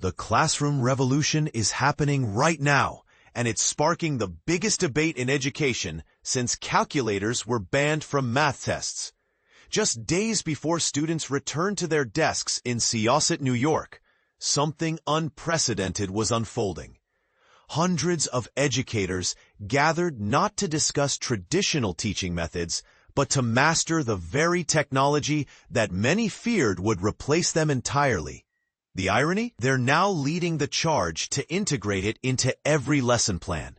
The classroom revolution is happening right now, and it's sparking the biggest debate in education since calculators were banned from math tests. Just days before students returned to their desks in Syosset, New York, something unprecedented was unfolding. Hundreds of educators gathered not to discuss traditional teaching methods, but to master the very technology that many feared would replace them entirely. The irony? They're now leading the charge to integrate it into every lesson plan.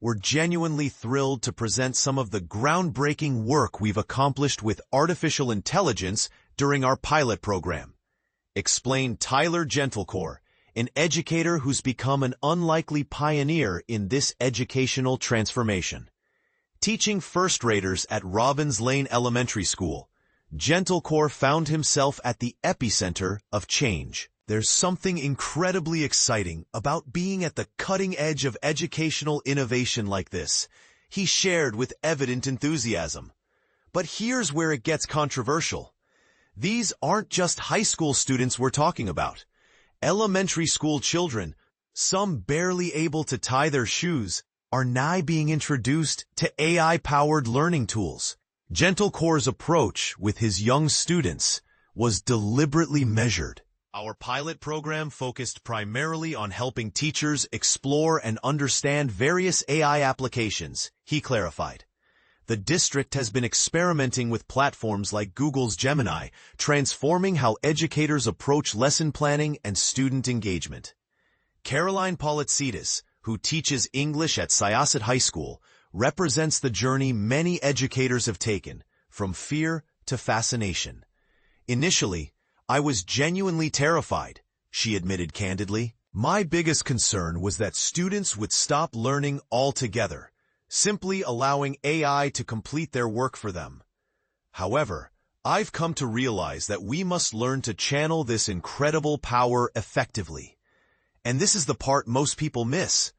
We're genuinely thrilled to present some of the groundbreaking work we've accomplished with artificial intelligence during our pilot program. Explained Tyler Gentlecore, an educator who's become an unlikely pioneer in this educational transformation. Teaching first-graders at Robbins Lane Elementary School, Gentlecore found himself at the epicenter of change. There's something incredibly exciting about being at the cutting edge of educational innovation like this, he shared with evident enthusiasm. But here's where it gets controversial. These aren't just high school students we're talking about. Elementary school children, some barely able to tie their shoes, are now being introduced to AI-powered learning tools. Gentlecore's approach with his young students was deliberately measured. Our pilot program focused primarily on helping teachers explore and understand various AI applications, he clarified. The district has been experimenting with platforms like Google's Gemini, transforming how educators approach lesson planning and student engagement. Caroline Politsides, who teaches English at Syosset High School, represents the journey many educators have taken, from fear to fascination. Initially, I was genuinely terrified, she admitted candidly. My biggest concern was that students would stop learning altogether, simply allowing AI to complete their work for them. However, I've come to realize that we must learn to channel this incredible power effectively. And this is the part most people miss.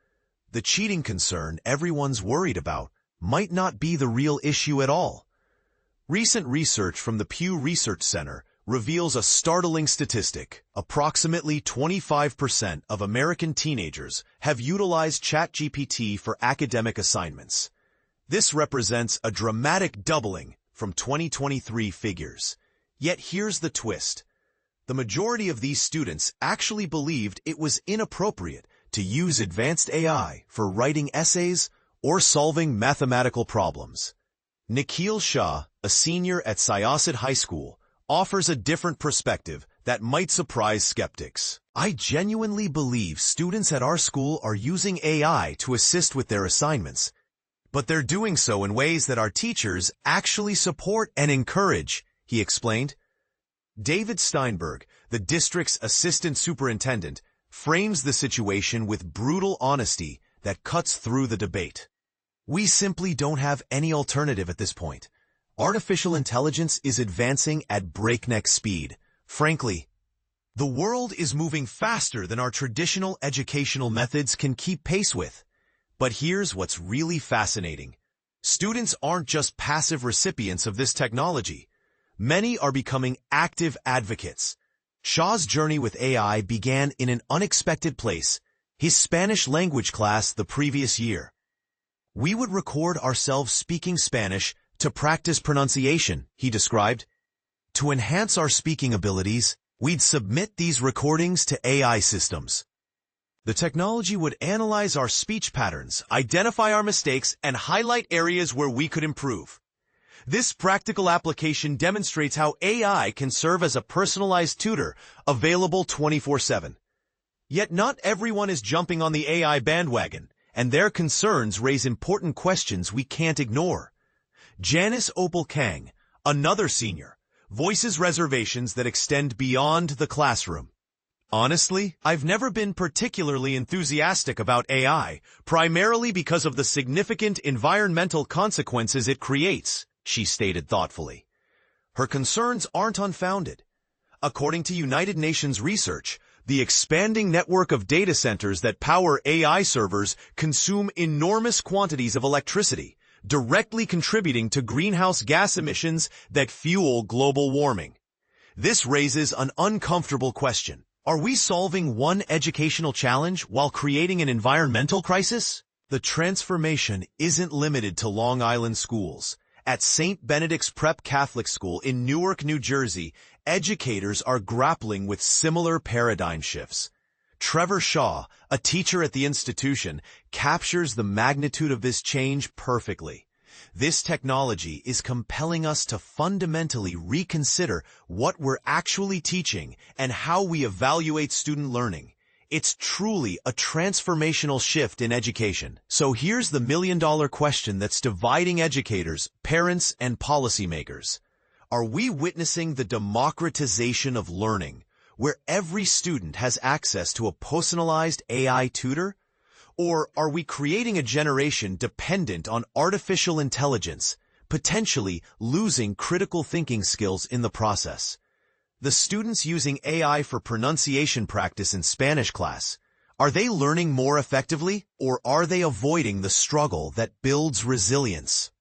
The cheating concern everyone's worried about might not be the real issue at all. Recent research from the Pew Research Center reveals a startling statistic. Approximately 25% of American teenagers have utilized ChatGPT for academic assignments. This represents a dramatic doubling from 2023 figures. Yet here's the twist. The majority of these students actually believed it was inappropriate to use advanced AI for writing essays or solving mathematical problems. Nikhil Shah, a senior at Syosset High School, offers a different perspective that might surprise skeptics. I genuinely believe students at our school are using AI to assist with their assignments, but they're doing so in ways that our teachers actually support and encourage, he explained. David Steinberg, the district's assistant superintendent, frames the situation with brutal honesty that cuts through the debate. We simply don't have any alternative at this point. Artificial intelligence is advancing at breakneck speed. Frankly, the world is moving faster than our traditional educational methods can keep pace with. But here's what's really fascinating. Students aren't just passive recipients of this technology. Many are becoming active advocates. Shah's journey with AI began in an unexpected place, his Spanish language class the previous year. We would record ourselves speaking Spanish to practice pronunciation, he described. To enhance our speaking abilities, we'd submit these recordings to AI systems. The technology would analyze our speech patterns, identify our mistakes, and highlight areas where we could improve. This practical application demonstrates how AI can serve as a personalized tutor, available 24/7. Yet not everyone is jumping on the AI bandwagon, and their concerns raise important questions we can't ignore. Janice Opal Kang, another senior, voices reservations that extend beyond the classroom. Honestly, I've never been particularly enthusiastic about AI, primarily because of the significant environmental consequences it creates, she stated thoughtfully. Her concerns aren't unfounded. According to United Nations research, the expanding network of data centers that power AI servers consume enormous quantities of electricity, directly contributing to greenhouse gas emissions that fuel global warming. This raises an uncomfortable question. Are we solving one educational challenge while creating an environmental crisis? The transformation isn't limited to Long Island schools. At St. Benedict's Prep Catholic School in Newark, New Jersey, educators are grappling with similar paradigm shifts. Trevor Shaw, a teacher at the institution, captures the magnitude of this change perfectly. This technology is compelling us to fundamentally reconsider what we're actually teaching and how we evaluate student learning. It's truly a transformational shift in education. So here's the million-dollar question that's dividing educators, parents, and policymakers. Are we witnessing the democratization of learning, where every student has access to a personalized AI tutor? Or are we creating a generation dependent on artificial intelligence, potentially losing critical thinking skills in the process? The students using AI for pronunciation practice in Spanish class, are they learning more effectively, or are they avoiding the struggle that builds resilience?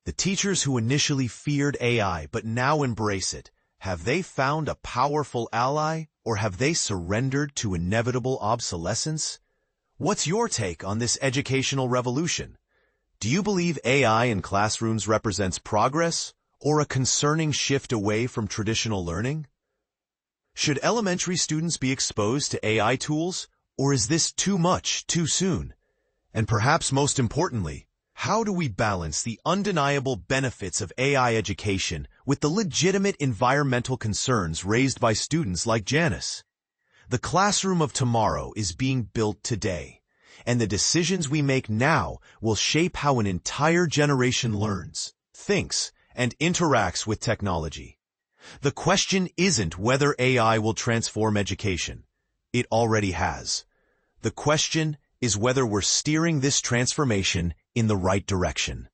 The teachers who initially feared AI but now embrace it, have they found a powerful ally, or have they surrendered to inevitable obsolescence? What's your take on this educational revolution? Do you believe AI in classrooms represents progress or a concerning shift away from traditional learning? Should elementary students be exposed to AI tools, or is this too much too soon? And perhaps most importantly, how do we balance the undeniable benefits of AI education with the legitimate environmental concerns raised by students like Janice? The classroom of tomorrow is being built today, and the decisions we make now will shape how an entire generation learns, thinks, and interacts with technology. The question isn't whether AI will transform education. It already has. The question is whether we're steering this transformation in the right direction.